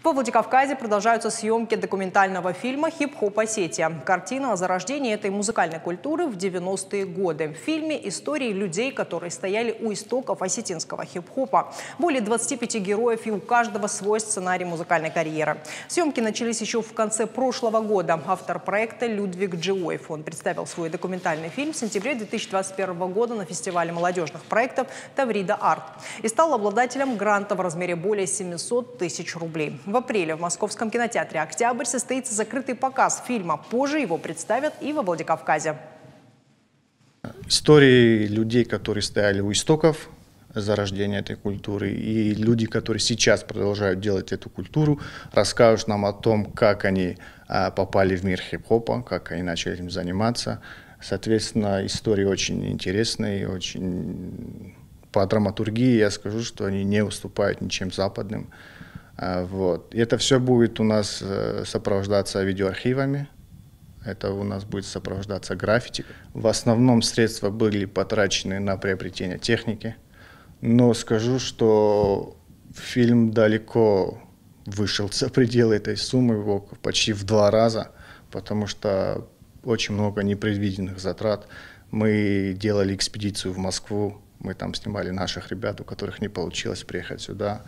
Во Владикавказе продолжаются съемки документального фильма «Хип-хоп Осетия». Картина о зарождении этой музыкальной культуры в 90-е годы. В фильме истории людей, которые стояли у истоков осетинского хип-хопа. Более 25 героев, и у каждого свой сценарий музыкальной карьеры. Съемки начались еще в конце прошлого года. Автор проекта Людвиг Джиоев. Он представил свой документальный фильм в сентябре 2021 года на фестивале молодежных проектов «Таврида Арт» и стал обладателем гранта в размере более 700 тысяч рублей. В апреле в Московском кинотеатре «Октябрь» состоится закрытый показ фильма. Позже его представят и во Владикавказе. Истории людей, которые стояли у истоков зарождения этой культуры, и люди, которые сейчас продолжают делать эту культуру, расскажут нам о том, как они попали в мир хип-хопа, как они начали этим заниматься. Соответственно, истории очень интересные, очень по драматургии я скажу, что они не уступают ничем западным. Вот. И это все будет у нас сопровождаться видеоархивами, это у нас будет сопровождаться граффити. В основном средства были потрачены на приобретение техники, но скажу, что фильм далеко вышел за пределы этой суммы, его почти в 2 раза, потому что очень много непредвиденных затрат. Мы делали экспедицию в Москву, мы там снимали наших ребят, у которых не получилось приехать сюда.